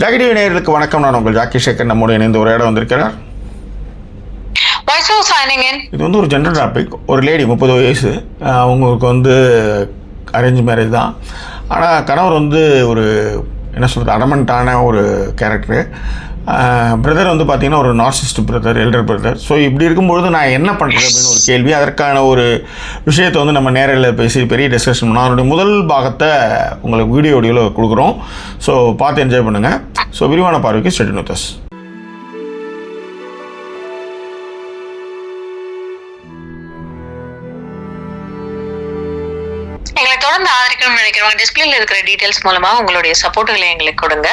Jackie TV நேயர்களுக்கு வணக்கம். நான் உங்கள் ஜாக்கி சேகர். நம்மோடு இணைந்து ஒரு இடம் வந்திருக்கிறார். இது வந்து ஒரு ஜென்ரல் டாபிக். ஒரு லேடி 30 வயசு, அவங்களுக்கு வந்து அரேஞ்ச் மேரேஜ் தான். ஆனால் கணவர் வந்து ஒரு என்ன சொல்கிறது அடமெண்ட்டான ஒரு கேரக்டரு. பிரதர் வந்து பார்த்திங்கன்னா ஒரு narcissist brother, elder brother. So இப்படி இருக்கும்பொழுது நான் என்ன பண்ணுறது அப்படின்னு ஒரு கேள்வி. அதற்கான ஒரு விஷயத்தை வந்து நம்ம நேரில் பேசி பெரிய டிஸ்கஷன் பண்ணோம். அதனுடைய முதல் பாகத்தை உங்களுக்கு வீடியோவில் கொடுக்குறோம். ஸோ பார்த்து என்ஜாய் பண்ணுங்கள். ஸோ விரிவான பார்வைக்கு ஸ்டே டியூன் வித் அஸ். தொடர்ந்து ஆதரிக்கணும்னு நினைக்கிறவங்க டிஸ்பிளேல இருக்கிற டீடைல்ஸ் மூலமா உங்களுடைய சப்போர்ட்டுகளை எங்களுக்கு கொடுங்க.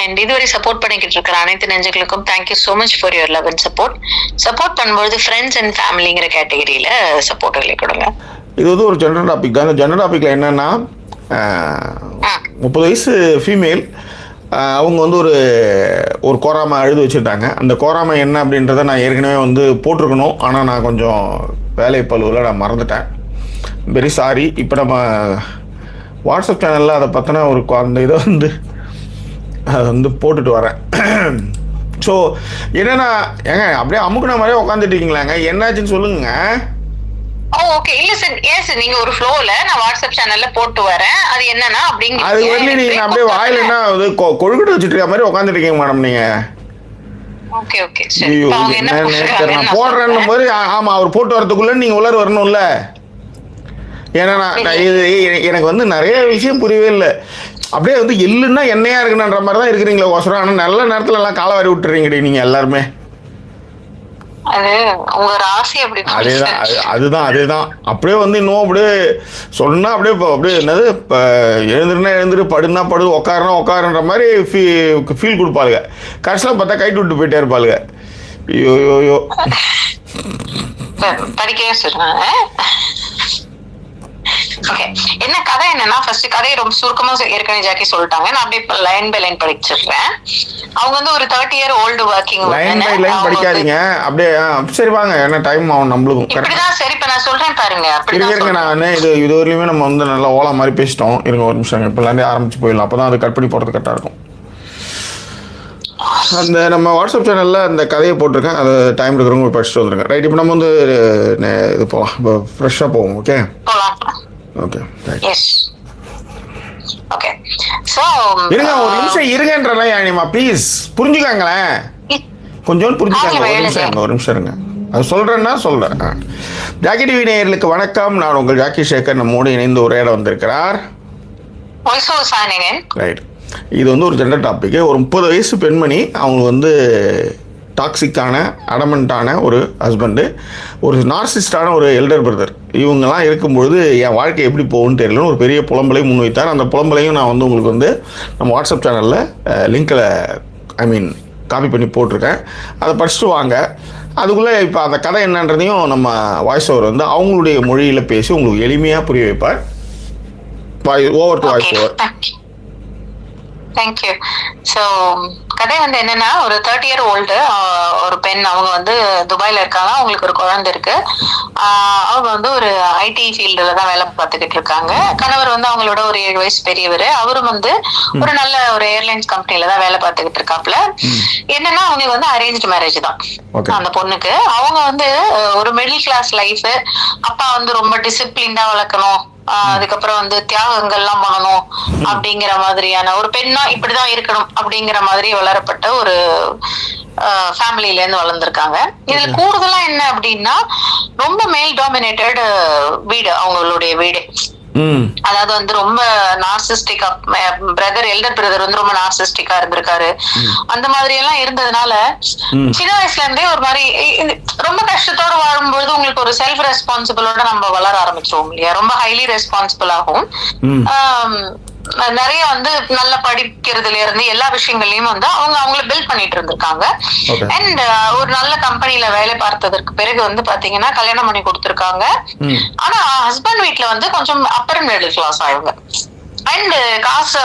அண்ட் இதுவரை சப்போர்ட் பண்ணிக்கிட்டு இருக்கிற அனைத்து நெஞ்சுகளுக்கும் thank you so much for your love and support பண்ணும்போது ஃப்ரெண்ட்ஸ் அண்ட் ஃபேமிலிங்கிற கேட்டகரியில சப்போர்ட்டுகளை கொடுங்க. இது வந்து ஒரு ஜென்ரல் டாபிக் தான். இந்த ஜென்ரல் டாபிக்ல என்னன்னா 30 வயசு ஃபீமேல், அவங்க வந்து ஒரு கோராமை எழுதி வச்சுருந்தாங்க. அந்த கோராமை என்ன அப்படின்றத நான் ஏற்கனவே வந்து போட்டிருக்கணும். ஆனால் நான் கொஞ்சம் வேலை பழுவில் நான் மறந்துட்டேன். Very sorry. இப்போ நம்ம வாட்ஸ்அப் சேனலில் அதை பற்றின அந்த இதை வந்து அதை வந்து போட்டுட்டு வரேன். ஸோ என்னென்னா ஏங்க அப்படியே அமுக்குன மாதிரியே உட்காந்துட்டு இருக்கீங்களாங்க, என்னாச்சுன்னு சொல்லுங்க. ஓகே, இல்ல சார், ஏன் சார் நீங்க ஒரு ஃப்ளோல நான் வாட்ஸ்அப் சேனல்ல போட்டு வரேன். அது என்னன்னா அப்படிங்க அது வந்து நீங்க அப்படியே வாயில என்ன கொழுக்கட்டை வச்சுட்டு இருக்க மாதிரி உட்காந்துட்டு இருக்கீங்க மேடம் நீங்க. ஓகே ஓகே நான் போடுறேன்னும் போது ஆமா அவர் போட்டு வரதுக்குள்ள நீங்க உள்ளார வரணும்ல. ஏன்னா எனக்கு வந்து நிறைய விஷயம் புரியவே இல்லை. அப்படியே வந்து எள்ளுன்னா எண்ணெயா இருக்குன்ற மாதிரி தான் இருக்கிறீங்களா கோசரம். ஆனால் நல்ல நேரத்துல எல்லாம் காலை வாரி விட்டுறீங்க நீங்க எல்லாருமே. அதுதான் அப்படியே வந்து இன்னும் அப்படியே சொன்னா அப்படியே என்னது எழுந்துரு படுனா படு உட்காருனா உட்காருன்ற மாதிரி ஃபீல் கொடுப்பாளுங்க. கடைசியில் பார்த்தா கைட்டு விட்டு போயிட்டே இருப்பாளுங்க. ஐயோ படிக்கவே சொல்றாங்க. என்ன கதை என்னன்னா, ஃபர்ஸ்ட் கதையை ரொம்ப சுருக்கமா ஏற்கனவே ஜாக்கி சொல்லிட்டாங்க. நான் அப்படியே லைன் பை லைன் படிச்சிடுறேன். அவங்க வந்து ஒரு 30 year old working. Line by line படிக்காதீங்க, அப்படியே சரி வாங்க, என்ன டைம் ஆகும் நம்மளுக்கும். இப்படிதான் சரி. இப்ப நான் சொல்றேன் பாருங்க. இருங்க, நான் இது வரையுமே நம்ம வந்து நல்லா ஓலா மாதிரி பேசிட்டோம். இருங்க ஒரு நிமிஷம், இப்ப ஆரம்பிச்சு போயிடலாம். அப்பதான் அது கட் பண்ணி போறது கரெக்டா இருக்கும். அந்த நம்ம வாட்ஸ்அப் சேனலில் அந்த கதையை போட்டிருக்கேன். அது டைம் இருக்கிறவங்க படிச்சுட்டு வந்துருங்க. ரைட், இப்போ நம்ம வந்து இது போகலாம். இப்போ ஃப்ரெஷ்ஷாக போவோம். Okay okay okay. சோ இருங்க ஒரு நிமிஷம் இருங்கன்றமா ப்ளீஸ் புரிஞ்சுக்காங்களேன். கொஞ்சோண்டு புரிஞ்சுக்காங்க. ஒரு நிமிஷம் இருங்க, அது சொல்றேன்னா சொல்றேன். ஜாக்கி டிவி நேயர்களுக்கு வணக்கம். நான் உங்கள் ஜாக்கி சேகர். நம்மோடு இணைந்து ஒரு இடம் வந்திருக்கிறார். ரைட், இது வந்து ஒரு ஜென்ரல் டாபிக். ஒரு 30 வயசு பெண்மணி, அவங்க வந்து டாக்ஸிக்கான அடமெண்ட்டான ஒரு ஹஸ்பண்டு, ஒரு நார்சிஸ்டான ஒரு எல்டர் பிரதர். இவங்கெல்லாம் இருக்கும்பொழுது என் வாழ்க்கை எப்படி போகும்னு தெரியலன்னு ஒரு பெரிய புலம்பலை முன்வைத்தார். அந்த புலம்பலையும் நான் வந்து உங்களுக்கு வந்து நம்ம வாட்ஸ்அப் சேனலில் லிங்க்கில் காப்பி பண்ணி போட்டிருக்கேன். அதை படிச்சுட்டு வாங்க. அதுக்குள்ளே இப்போ அந்த கதை என்னன்றதையும் நம்ம வாய்ஸ் ஓவர் வந்து அவங்களுடைய மொழியில் பேசி உங்களுக்கு எளிமையாக புரிய வைப்பார். Over to voice over. Thank you. So கதை வந்து என்னன்னா, ஒரு 30 year old ஒரு பெண். அவங்க வந்து துபாயில இருக்காங்க. அவங்களுக்கு ஒரு குழந்தை இருக்கு. அவங்க வந்து ஒரு ஐடி ஃபீல்டுல தான் வேலை பார்த்துக்கிட்டு இருக்காங்க. கணவர் வந்து அவங்களோட ஒரு 7 வயசு பெரியவர். அவரும் வந்து ஒரு நல்ல ஒரு ஏர்லைன்ஸ் கம்பெனில தான் வேலை பார்த்துக்கிட்டு இருக்காப்புல. என்னன்னா அவங்க வந்து அரேஞ்ச்டு மேரேஜ் தான் அந்த பொண்ணுக்கு. அவங்க வந்து ஒரு மிடில் கிளாஸ் லைஃப். அப்பா வந்து ரொம்ப டிசிப்ளின்டா வளர்க்கணும், அதுக்கப்புறம் வந்து தியாகங்கள்லாம் பண்ணணும் அப்படிங்கிற மாதிரியான ஒரு பெண்ணா இப்படிதான் இருக்கணும் அப்படிங்கிற மாதிரி வளரப்பட்ட ஒரு ஃபேமிலில இருந்து வளர்ந்துருக்காங்க. இதுல கூடுதலா என்ன அப்படின்னா, ரொம்ப மேல் டாமினேட்டட் வீடு அவங்களுடைய வீடு. அதாவது வந்து ரொம்ப நார்சிஸ்டிக்கா, பிரதர் எல்டர் பிரதர் வந்து ரொம்ப நார்சிஸ்டிக்கா இருந்திருக்காரு. அந்த மாதிரி எல்லாம் இருந்ததுனால சின்ன வயசுல இருந்தே ஒரு மாதிரி ரொம்ப கஷ்டத்தோட வாழும்பொழுது உங்களுக்கு ஒரு செல்ஃப் ரெஸ்பான்சிபிளோட நம்ம வளர ஆரம்பிச்சிருவோம் இல்லையா. ரொம்ப ஹைலி ரெஸ்பான்சிபிள் ஆகும். நிறைய வந்து நல்ல படிக்கிறதுல இருந்து எல்லா விஷயங்கள்லயும் வந்து அவங்கள பில்ட் பண்ணிட்டு இருந்திருக்காங்க. அண்ட் ஒரு நல்ல கம்பெனில வேலை பார்த்ததற்கு பிறகு வந்து பாத்தீங்கன்னா கல்யாணம் பண்ணி கொடுத்திருக்காங்க. ஆனா ஹஸ்பண்ட் வீட்டுல வந்து கொஞ்சம் அப்பர் மிடில் கிளாஸ் ஆயிடுங்க. அண்ட் காசு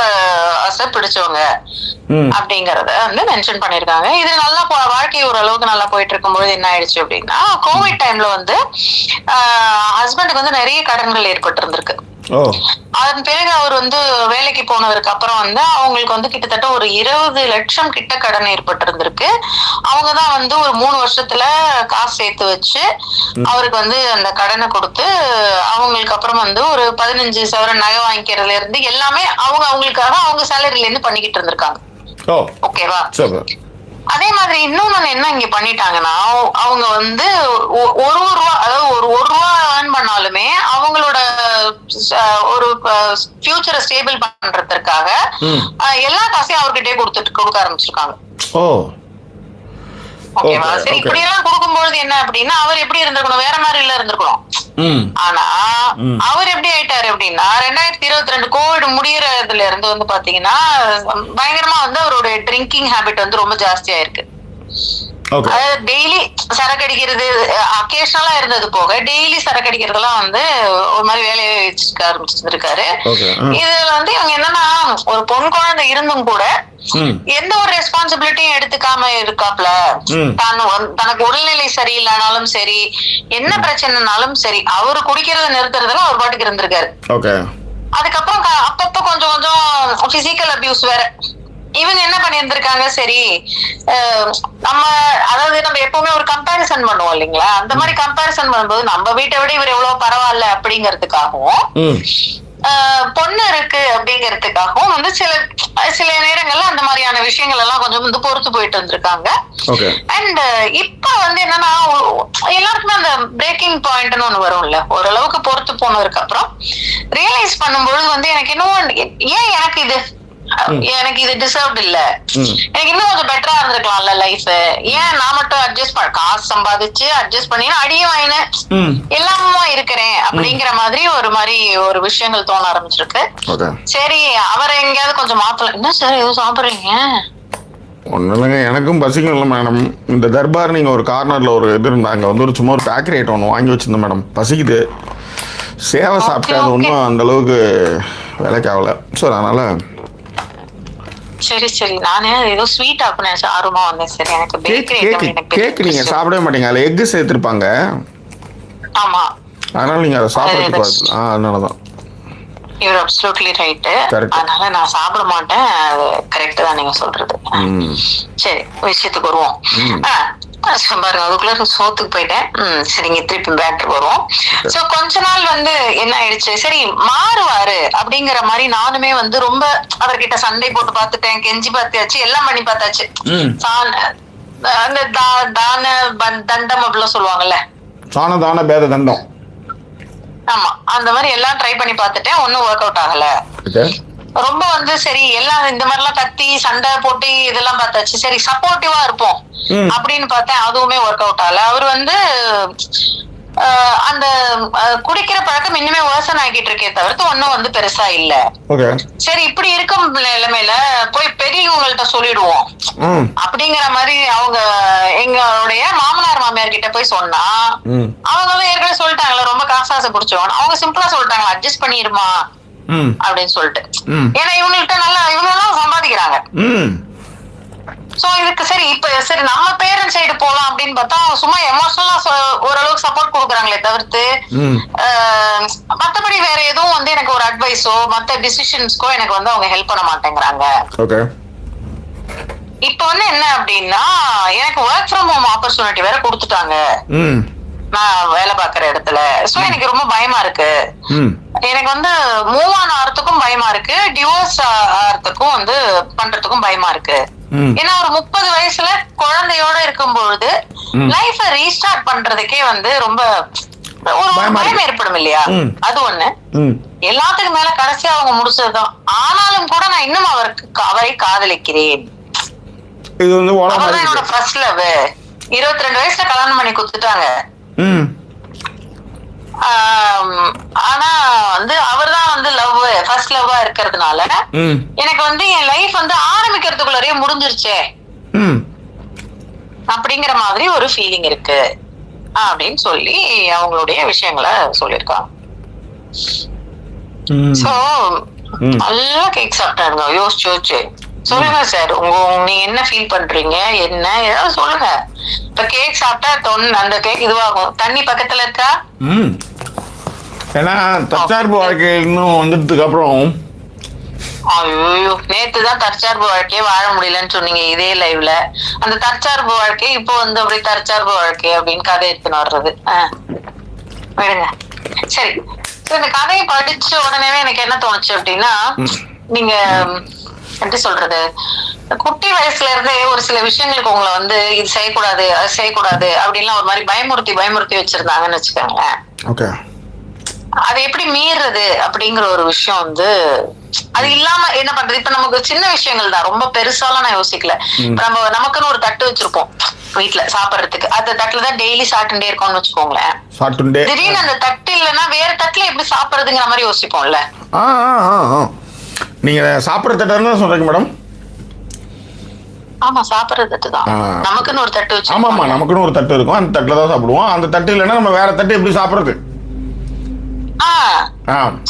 பிடிச்சவங்க அப்படிங்கறத வந்து மென்ஷன் பண்ணிருக்காங்க. இது நல்லா வாழ்க்கை ஓரளவுக்கு நல்லா போயிட்டு இருக்கும்போது என்ன ஆயிடுச்சு அப்படின்னா, கோவிட் டைம்ல வந்து ஹஸ்பண்டுக்கு வந்து நிறைய கடன்கள் ஏற்பட்டு இருந்திருக்கு. அதன் பிறகு அவர் வந்து வேலைக்கு போனதுக்கு அப்புறம் வந்து அவங்களுக்கு வந்து கிட்டத்தட்ட ஒரு 20 லட்சம் கிட்ட கடன் ஏற்பட்டிருந்திருக்கு. அவங்கதான் வந்து ஒரு 3 வருஷத்துல காசு சேர்த்து வச்சு அவருக்கு வந்து அந்த கடனை கொடுத்து அவங்களுக்கு அப்புறம் வந்து ஒரு 15 சவரன் நகை வாங்கிக்கிறதுல இருந்து எல்லாமே அவங்களுக்காக அவங்க சேலரில இருந்து பண்ணிக்கிட்டு இருந்திருக்காங்க. ஓகேவா? அதே மாதிரி இன்னொன்னு என்ன இங்க பண்ணிட்டாங்கன்னா, அவங்க வந்து ஒரு ரூபா, அதாவது ஒரு ரூபா ஏர்ன் பண்ணாலுமே அவங்களோட ஒரு ஃபியூச்சரை ஸ்டேபிள் பண்றதுக்காக எல்லா காசையும் அவர்கிட்டயே கொடுக்க ஆரம்பிச்சிருக்காங்க. ஓகேவா? சரி, இப்படி எல்லாம் கொடுக்கும்பொழுது என்ன அப்படின்னா, அவர் எப்படி இருந்திருக்கணும், வேற மாதிரி இல்ல இருந்திருக்கணும். ஆனா அவர் எப்படி ஆயிட்டாரு அப்படின்னா, 2022 கோவிட் முடியறதுல இருந்து வந்து பாத்தீங்கன்னா பயங்கரமா வந்து அவருடைய ட்ரிங்கிங் ஹேபிட் வந்து ரொம்ப ஜாஸ்தியா இருக்கு. டெய்லி சரக்கு அடிக்கிறது அக்கேஷனலா இருந்தது போக டெய்லி சரக்கு அடிக்கிறதுலாம் வந்து ஒரு மாதிரி வேலையை வச்சுக்க ஆரம்பிச்சிருக்காரு. இதுல வந்து இவங்க என்னன்னா, ஒரு பொன் குழந்தை இருந்தும் கூட எந்த ஒரு ரெஸ்பான்சிபிலிட்டியும் எடுத்துக்காம இருக்காப்ல. தனக்கு உடல்நிலை சரியில்லைனாலும் சரி, என்ன பிரச்சனைனாலும் சரி, அவரு குடிக்கிறத நிறுத்துறதுல அவர் பாட்டுக்கு இருந்திருக்காரு. அதுக்கப்புறம் அப்பப்ப கொஞ்சம் கொஞ்சம் பிசிக்கல் அபியூஸ் வேற. இவங்க என்ன பண்ணியிருந்திருக்காங்க, சரி அதாவது நம்ம எப்பவுமே ஒரு கம்பேரிசன் பண்ணுவோம் இல்லைங்களா, அந்த மாதிரி கம்பேரிசன் பண்ணும்போது நம்ம வீட்டை விட இவர் எவ்வளவு பரவாயில்ல அப்படிங்கறதுக்காகவும் பொண்ணு இருக்கு அப்படிங்கறதுக்காகவும் வந்து சில நேரங்கள்ல அந்த மாதிரியான விஷயங்கள் எல்லாம் கொஞ்சம் வந்து பொறுத்து போயிட்டு வந்திருக்காங்க. அண்ட் இப்ப வந்து என்னன்னா, எல்லாருக்குமே அந்த பிரேக்கிங் பாயிண்ட்னு ஒண்ணு வரும்ல, ஓரளவுக்கு பொறுத்து போனதுக்கு அப்புறம் ரியலைஸ் பண்ணும்பொழுது வந்து எனக்கு இன்னும் ஏன் எனக்கு இது டிசர்வ்ட் இல்ல, எனக்கு இன்னும் கொஞ்சம் பெட்டரா இருந்திருக்கலாம்ல லைஃப், ஏன் நான் மட்டும் காசு சம்பாதிச்சு அட்ஜஸ்ட் பண்ணி அடியும் வாங்கினேன் எல்லாமும் இருக்கிறேன் அப்படிங்கிற மாதிரி ஒரு விஷயங்கள் தோண ஆரம்பிச்சிருக்கு. சரி, அவரை எங்கேயாவது கொஞ்சம் மாத்தலாம். என்ன சார் எதுவும் சாப்பிடுறீங்க? ஒன்றும் இல்லைங்க, எனக்கும் பசிக்கும் இல்லை மேடம். இந்த தர்பார் நீங்கள் ஒரு கார்னரில் ஒரு இது இருந்தாங்க வந்து ஒரு சும்மா ஒரு பேக்கரி ஐட்டம் ஒன்று வாங்கி வச்சுருந்தேன் மேடம். பசிக்குது, சேவை சாப்பிட்டேன், அது ஒன்றும் அந்தளவுக்கு விலைக்கு ஆகலை. ஸோ அதனால் சரி சரி, நானே ஏதோ ஸ்வீட் ஆக்குனேன், ஆர்வமா வந்தேன். சரி, எனக்கு கேக் நீங்க சாப்பிடவே மாட்டீங்க, அதுல எக் சேர்த்திருப்பாங்க. ஆமா, அதனால நீங்க அதை சாப்பிட்டு பாருங்க. அதனாலதான் யூ ஆர் அப்சல்யூட்லி ரைட். அதனால நான் சாப்பிட மாட்டேன். அது கரெக்ட் தான் நீங்க சொல்றது. சரி, விஷயத்துக்கு வருவோம். பாருங்க, அதுக்குள்ள சோத்துக்கு போயிட்டேன். சரிங்க, திருப்பி பேட்டரி வருவோம். சோ கொஞ்ச நாள் வந்து என்ன ஆயிடுச்சு, சரி மாறுவாரு அப்படிங்கிற மாதிரி நானுமே வந்து ரொம்ப அவர்கிட்ட சண்டை போட்டு பார்த்துட்டேன், கெஞ்சி பார்த்தாச்சு, எல்லாம் பண்ணி பார்த்தாச்சு. அந்த தண்டம் அப்படிலாம் சொல்லுவாங்கல்ல, சாண தான பேத தண்டம். ஆமா, அந்த மாதிரி எல்லாம் ட்ரை பண்ணி பார்த்துட்டேன், ஒன்னும் ஒர்க் அவுட் ஆகல. ரொம்ப வந்து சரி எல்லாம் இந்த மாதிரி எல்லாம் கத்தி சண்டை போட்டு இதெல்லாம் பார்த்தாச்சு, சரி சப்போர்ட்டிவா இருப்போம் அப்படின்னு பார்த்தேன், அதுவுமே ஒர்க் அவுட் ஆகல. அவர் வந்து அந்த குடிக்கிற பழக்கம் இன்னுமே வேர்சன் ஆகிட்டு இருக்கே தவிர்த்து ஒன்னும் வந்து பெருசா இல்ல. சரி, இப்படி இருக்கும் நிலைமையில போய் பெரியவங்கள்ட்ட சொல்லிடுவோம் அப்படிங்கிற மாதிரி அவங்க எங்களுடைய மாமனார் மாமியார் கிட்ட போய் சொன்னா, அவங்க வந்து ஏற்கனவே சொல்லிட்டாங்களா, ரொம்ப காசாசை பிடிச்சவன், அவங்க சிம்பிளா சொல்லிட்டாங்க, அட்ஜஸ்ட் பண்ணிருமா அப்படின்னு சொல்லிட்டு. ஏன்னா இவங்கள்ட்ட இவங்க சம்பாதிக்கிறாங்க. சோ இதுக்கு சரி இப்ப சரி நம்ம பேரண்ட் சைடு போலாம் அப்படின்னு பார்த்தா சும்மா எமோஷனலா ஓரளவுக்கு சப்போர்ட் கொடுக்குறாங்களே தவிர்த்து மத்தபடி வேற எதுவும் வந்து எனக்கு ஒரு அட்வைஸோ மத்த டிசிஷன்ஸ்க்கோ எனக்கு வந்து அவங்க ஹெல்ப் பண்ண மாட்டேங்கிறாங்க. இப்ப வந்து என்ன அப்படின்னா, எனக்கு ஒர்க் ஃப்ரம் ஹோம் ஆப்பர்ச்சுனிட்டி வேற கொடுத்துட்டாங்க நான் வேலை பாக்குற இடத்துல. சோ எனக்கு ரொம்ப பயமா இருக்கு. எனக்கு வந்து மூவ் ஆன் ஆறதுக்கும் பயமா இருக்கு, டிவோர்ஸ் ஆறதுக்கும் வந்து பண்றதுக்கும் பயமா இருக்கு. ஏன்னா ஒரு 30 வயசுல குழந்தையோட இருக்கும்பொழுது லைஃப ரீஸ்டார்ட் பண்றதுக்கே வந்து ரொம்ப ஒரு பயம் ஏற்படும் இல்லையா, அது ஒண்ணு. எல்லாத்துக்கும் மேல கடைசியா அவங்க முடிச்சதுதான். ஆனாலும் கூட நான் இன்னும் அவரை காதலிக்கிறேன். அவர்தான் என்னோட ஃபர்ஸ்ட் லவ். 22 வயசுல கல்யாணம் பண்ணி கொடுத்துட்டாங்க. ஆனா வந்து அவர்தான் வந்து லவ் ஃபர்ஸ்ட் லவ்வா இருக்கிறதுனால எனக்கு வந்து என் லைஃப் வந்து ஆரம்பிக்கிறதுக்குள்ளே முடிஞ்சிருச்சே அப்படிங்கிற மாதிரி ஒரு ஃபீலிங் இருக்கு அப்படின்னு சொல்லி அவங்களுடைய விஷயங்களை சொல்லியிருக்காங்க. சோ நல்லா கேக் சாப்பிட்டாருங்க. யோசிச்சு சொல்லுங்க சார், நீங்க என்ன ஃபீல் பண்றீங்க, என்ன ஏதாவது சொல்லுங்க. இப்ப கேக் சாப்பிட்டா அந்த கேக் இதுவாகும். தண்ணி பக்கத்துல இருக்கா? ஏன்னா தற்சார்பு வாழ்க்கை இன்னும் வந்ததுக்கு அப்புறம் ஐயோ, நேத்துதான் தற்சார்பு வாழ்க்கையே வாழ முடியலன்னு சொன்னீங்க இதே லைவ்ல. அந்த தற்சார்பு வாழ்க்கை இப்போ வந்து அப்படி தற்சார்பு வாழ்க்கை அப்படின்னு கதை எடுத்துன்னு வர்றது. விடுங்க. சரி, இந்த கதையை படிச்ச உடனே எனக்கு என்ன தோணுச்சு அப்படின்னா, நீங்க எப்படி சொல்றது, குட்டி வயசுல இருந்தே ஒரு சில விஷயங்களுக்கு உங்களை வந்து இது செய்யக்கூடாது அது செய்யக்கூடாது அப்படின்லாம் ஒரு மாதிரி பயமுறுத்தி வச்சிருந்தாங்கன்னு வச்சுக்கோங்களேன். ஓகே, அதை எப்படி மீறது அப்படிங்கிற ஒரு விஷயம் வந்து அது இல்லாம என்ன பண்றது. இப்ப நமக்கு சின்ன விஷயங்கள் தான், ரொம்ப பெருசாலாம் நான் யோசிக்கல. இப்ப நமக்குன்னு ஒரு தட்டு வச்சிருப்போம் வீட்டுல சாப்பிடறதுக்கு, அந்த தட்டுல தான் டெய்லி சாப்பிட்டுட்டே இருக்கோம்னு வச்சுக்கோங்களேன். திடீர்னு அந்த தட்டு இல்லைன்னா வேற தட்டுல எப்படி சாப்பிடுறதுங்கிற மாதிரி யோசிப்போம்ல. நீங்க சாப்பிடுற தட்டு சொல்றீங்க மேடம்? ஆமா, சாப்பிடுற தட்டு தான். நமக்குன்னு ஒரு தட்டு வச்சு, ஆமா நமக்குன்னு ஒரு தட்டு இருக்கும், அந்த தட்டுல தான் சாப்பிடுவோம். அந்த தட்டு இல்லைன்னா நம்ம வேற தட்டு எப்படி சாப்பிடுறது?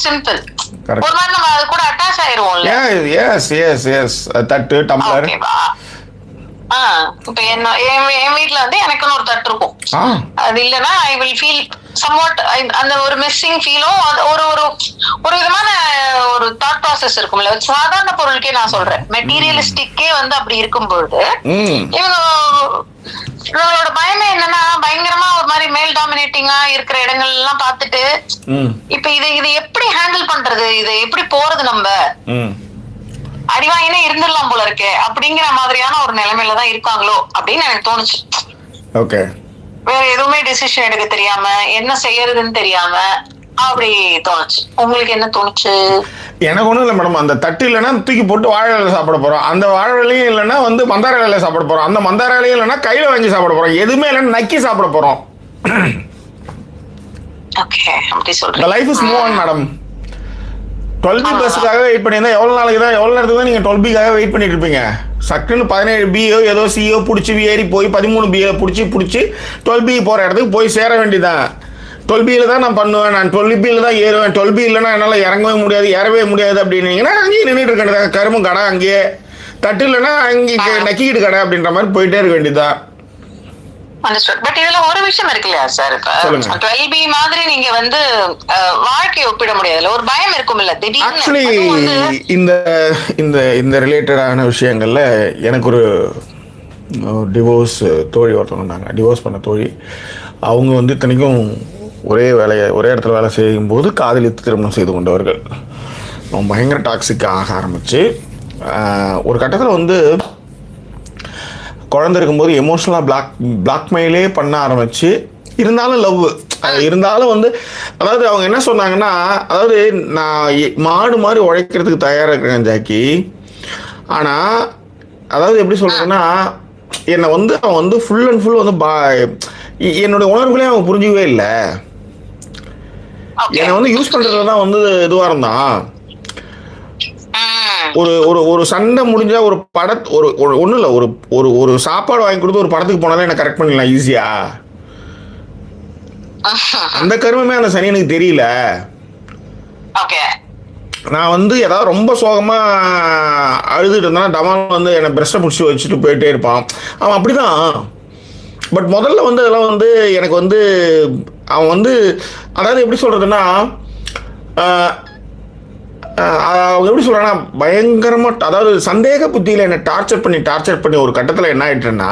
சிம்பிள். ஒரு மாதிரி நம்ம அது கூட அட்டாச் ஆயிருவோம்ல. எஸ் தட்டு டம்ளர். இப்ப என் வீட்டுல வந்து எனக்குன்னு ஒரு தட்டு இருக்கும். அது இல்லைன்னா ஐ வில் ஃபீல் சம்வாட் அந்த ஒரு மிஸ்ஸிங் ஃபீலும் ஒரு ஒரு ஒரு விதமான ஒரு தாட் ப்ராசஸ் இருக்கும்ல. சாதாரண பொருளுக்கே நான் சொல்றேன், மெட்டீரியலிஸ்டிக்கே வந்து அப்படி இருக்கும்பொழுது இவங்களோட பயமே என்னன்னா, பயங்கரமா ஒரு மாதிரி மேல் டாமினேட்டிங்கா இருக்கிற இடங்கள் எல்லாம் பார்த்துட்டு இப்ப இது எப்படி ஹேண்டில் பண்றது, இதை எப்படி போறது, நம்ம அடிவாயினே இருந்துடலாம் போல இருக்கு அப்படிங்கிற மாதிரியான ஒரு நிலைமையில தான் இருக்காங்களோ அப்படின்னு எனக்கு தோணுச்சு. ஓகே, வேற எதுவுமே டிசிஷன் எடுக்க தெரியாம என்ன செய்யறதுன்னு தெரியாம அப்படி தோணுச்சு. உங்களுக்கு என்ன தோணுச்சு? எனக்கு ஒண்ணும் இல்லை மேடம். அந்த தட்டு இல்லைன்னா தூக்கி போட்டு வாழை இலையில சாப்பிட போறோம், அந்த வாழை இலையும் இல்லைன்னா வந்து மந்தார இலையில சாப்பிட போறோம், அந்த மந்தார இலையும் இல்லைன்னா கையில வாங்கி சாப்பிட போறோம், எதுவுமே இல்லைன்னா நக்கி சாப்பிட போறோம். ஓகே, அப்படி சொல்றேன். The life is move on madam. 12B பஸ்ஸுக்காக வெயிட் பண்ணியிருந்தா எவ்வளோ நேரத்துக்கு தான் நீங்கள் 12Bக்காக வெயிட் பண்ணிட்டு இருப்பீங்க? சக்குன்னு 17Bயோ ஏதோ சிஓ பிடிச்சி ஏறி போய் 13Bயை பிடிச்சி 12B போகிற இடத்துக்கு போய் சேர வேண்டியதான். 12Bயில் தான் நான் பண்ணுவேன், நான் 12Bயில் தான் ஏறுவேன், 12B இல்லைன்னா என்னால் இறங்கவே முடியாது, ஏறவே முடியாது அப்படின்னீங்கன்னா அங்கேயே நின்றுட்டு இருக்க கரும்பு கடை, அங்கேயே தட்டு இல்லைன்னா அங்கே நக்கிக்கிட்டு கடை அப்படின்ற மாதிரி போயிட்டே இருக்க வேண்டியதான். பட் இதுல ஒரு விஷயம் இருக்கு இல்லையா சார், இப்ப 12B மாதிரி நீங்க வந்து வாழ்க்கையை ஒப்பிட முடியாதுல்ல, ஒரு பயம் இருக்கும் இல்ல திடீர்னு. ஆக்சுவலி இந்த இந்த இந்த ரிலேட்டடான விஷயங்கள்ல எனக்கு ஒரு டிவோர்ஸ் தோழி ஒருத்தவங்க இருந்தாங்க, டிவோர்ஸ் பண்ண தோழி. அவங்க வந்து இத்தனைக்கும் ஒரே இடத்துல வேலை செய்யும்போது காதலித்து திருமணம் செய்து கொண்டவர்கள். அவங்க பயங்கர டாக்ஸிக் ஆக ஆரம்பிச்சு ஒரு கட்டத்தில் வந்து குழந்தை இருக்கும்போது எமோஷனலாக பிளாக்மெயிலே பண்ண ஆரம்பிச்சு, இருந்தாலும் வந்து அதாவது அவங்க என்ன சொன்னாங்கன்னா, அதாவது நான் மாடு மாதிரி உழைக்கிறதுக்கு தயாராக இருக்கிறேன் ஜாக்கி, ஆனால் அதாவது எப்படி சொல்கிறேன்னா என்னை வந்து அவன் வந்து ஃபுல் அண்ட் ஃபுல் வந்து என்னுடைய உணர்வுகளே அவன் புரிஞ்சுக்கவே இல்லை. என்னை வந்து யூஸ் பண்ணுறதுல தான் வந்து இதுவாக இருந்தான். ஒரு ஒரு ஒரு சண்டை முடிஞ்சா ஒரு ஒரு ஒன்றும் இல்லை, ஒரு ஒரு சாப்பாடு வாங்கி கொடுத்து ஒரு படத்துக்கு போனாலும் என்ன கரெக்ட் பண்ணிடலாம் ஈஸியா. அந்த கருமமே அந்த சனி எனக்கு தெரியல. நான் வந்து ஏதாவது ரொம்ப சோகமா அழுதுட்டு இருந்தாலும் டமால் வந்து என்னை பிரஷ்டை பிடிச்சி வச்சுட்டு போயிட்டே இருப்பான். அவன் அப்படிதான். பட் முதல்ல வந்து அதெல்லாம் வந்து எனக்கு வந்து அவன் வந்து அதாவது எப்படி சொல்றதுன்னா, அவங்க எப்படி சொல்றாங்கன்னா பயங்கரமாக, அதாவது சந்தேக புத்தியில் என்னை டார்ச்சர் பண்ணி ஒரு கட்டத்தில் என்ன ஆயிட்டுன்னா,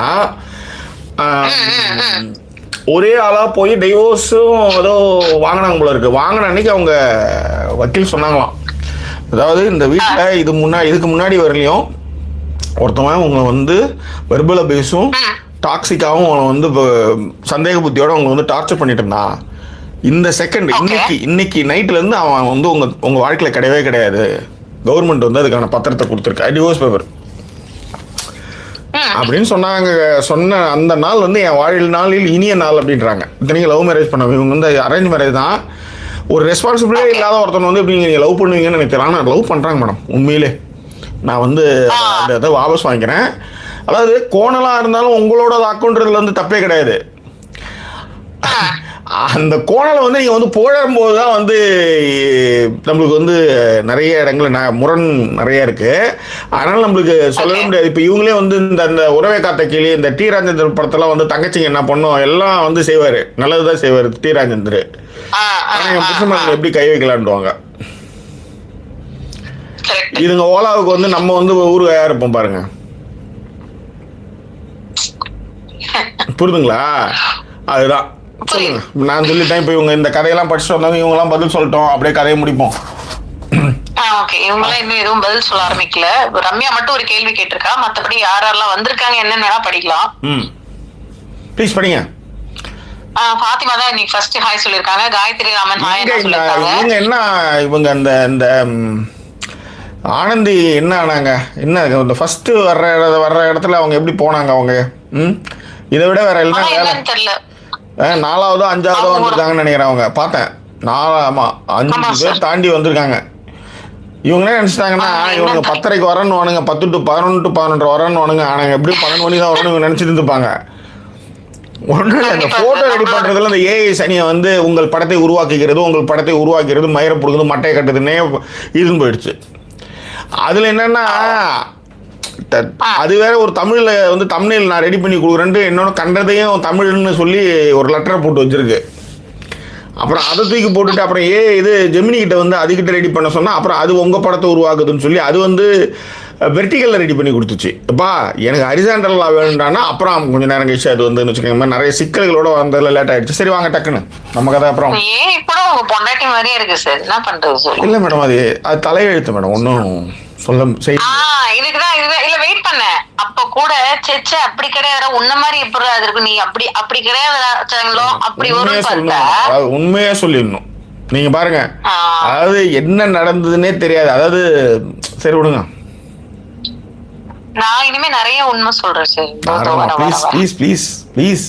ஒரே ஆளாக போய் டைவோர்ஸும் ஏதோ வாங்கினாங்க போல இருக்கு. வாங்கின அன்னைக்கு அவங்க வக்கீல் சொன்னாங்களாம், அதாவது இந்த வீட்டில் இதுக்கு முன்னாடி வரலையும் ஒருத்தவன் உங்களை வந்து வெர்பல் அபியூஸும் டாக்ஸிக்காகவும் அவனை வந்து சந்தேக புத்தியோட அவங்க வந்து டார்ச்சர் பண்ணிட்டு இருந்தான். இந்த செகண்ட் இன்னைக்கு நைட்லேருந்து அவன் வந்து உங்கள் வாழ்க்கையில் கிடையவே கிடையாது, கவர்மெண்ட் வந்து அதுக்கான பத்திரத்தை கொடுத்துருக்கா, டிவோர்ஸ் பேப்பர் அப்படின்னு சொன்ன அந்த நாள் வந்து என் நாளில் இனிய நாள் அப்படின்றாங்க. இத்தனைக்கு லவ் மேரேஜ் பண்ண இவங்க வந்து அரேஞ்ச் மேரேஜ் தான். ஒரு ரெஸ்பான்சிபிலிட்டி இல்லாத ஒருத்தன் வந்து எப்படி நீங்கள் லவ் பண்ணுவீங்கன்னு எனக்கு தெரியல. ஆனால் லவ் பண்ணுறாங்க மேடம் உண்மையிலே. நான் வந்து அந்த இதை வாபஸ் வாங்கிக்கிறேன். அதாவது கோணலாக இருந்தாலும் உங்களோட அக்கௌண்ட்ல வந்து தப்பே கிடையாது. அந்த கோணலை வந்து நீங்கள் வந்து போடும்போது தான் வந்து நம்மளுக்கு வந்து நிறைய இடங்கள் முரண் நிறைய இருக்குது. அதனால் நம்மளுக்கு சொல்லவே முடியாது. இப்போ இவங்களே வந்து இந்த உறவை காத்த கிளி, இந்த டி ராஜேந்தர் படத்தெல்லாம் வந்து தங்கச்சிங்க என்ன பண்ணும் எல்லாம் வந்து செய்வார், நல்லது தான் செய்வார் டி ராஜேந்தர். ஆனால் என் புருஷன் எப்படி கை வைக்கலான்டுவாங்க. இதுங்க ஓலாவுக்கு வந்து நம்ம வந்து ஊருக்காயா இருப்போம் பாருங்க, புரியுதுங்களா? அதுதான் சொல்லுங்க. நான் சொல்லிட்டேன். இப்போ இவங்க இந்த கதையெல்லாம் படிச்சுட்டு வந்தாங்க, இவங்கெல்லாம் பதில் சொல்லிட்டோம், அப்படியே கதையை முடிப்போம். ஓகே, இவங்களாம் இன்னும் எதுவும் பதில் சொல்ல ஆரம்பிக்கல. ரம்யா மட்டும் ஒரு கேள்வி கேட்டிருக்கா, மற்றபடி யாரெல்லாம் வந்திருக்காங்க என்னன்னு படிக்கலாம். ப்ளீஸ் படிங்க. ஃபாத்திமா தான் இன்னைக்கு ஃபர்ஸ்ட் ஹாய் சொல்லிருக்காங்க. காயத்ரி ராமன் ஹாய் சொல்லிருக்காங்க. இவங்க என்ன இவங்க இந்த ஆனந்தி என்ன ஆனாங்க, என்ன இந்த ஃபர்ஸ்ட் வர்ற இடத்துல அவங்க எப்படி போனாங்க? அவங்க இதை விட வேற எல்லாம் தெரியல. 4ஆவதோ 5ஆவதோ வந்திருக்காங்கன்னு நினைக்கிறேன். அவங்க பார்த்தேன் 5 பேர் தாண்டி வந்திருக்காங்க. இவங்களே நினைச்சிட்டாங்கன்னா இவங்க 10:30 வரணுவானுங்க, 10 to 11 to 11 வரணுவானுங்க. ஆனால் எப்படி 12 மணி தான் வரணும் இவங்க நினைச்சிட்டு இருப்பாங்க. ஒன்றும் இல்லை, அந்த ஃபோட்டோ ரெடி பண்ணுறதுல அந்த ஏஐ சனியை வந்து உங்கள் படத்தை உருவாக்கிறது மயிரை பிடிக்குது, மட்டையை கட்டுதுன்னே இதுன்னு போயிடுச்சு. அதில் என்னென்னா அது வேற ஒரு தமிழில் வந்து தமிழில் நான் ரெடி பண்ணி கொடுக்குறேன்ட்டு என்னோட கண்டதையும் தமிழ்னு சொல்லி ஒரு லெட்டரை போட்டு வச்சிருக்கு. அப்புறம் அதை தூக்கி போட்டுட்டு அப்புறம் இது ஜெமினி கிட்ட வந்து அதுக்கிட்ட ரெடி பண்ண சொன்னால் அப்புறம் அது உங்கள் படத்தை உருவாக்குதுன்னு சொல்லி அது வந்து வெர்டிகலில் ரெடி பண்ணி கொடுத்துச்சு. அப்பா எனக்கு ஹரிசாண்டலாக வேணும்டானா அப்புறம் கொஞ்சம் நேரம் கழிச்சு அது வந்து வச்சுக்கோங்க நிறைய சிக்கல்களோட வந்ததில் லேட் ஆகிடுச்சு. சரி வாங்க டக்குன்னு நம்ம கதை. அப்புறம் பொண்டாட்டி மாதிரியே இருக்கு சார், என்ன பண்றது? இல்லை மேடம், அது தலையெழுத்து மேடம், ஒன்றும் சொல்ல இதுக்குதான் இல்ல வெயிட் பண்ண. அப்ப கூட செச்ச அப்படி கிடையாது, உன்ன மாதிரி எப்படி அது இருக்கு, நீ அப்படி கிடையாது, அப்படி ஒரு உண்மையா சொல்லிடணும். நீங்க பாருங்க, அதாவது என்ன நடந்ததுன்னே தெரியாது. அதாவது சரி விடுங்க, நான் இனிமே நிறைய உண்மை சொல்றேன் சார். ப்ளீஸ்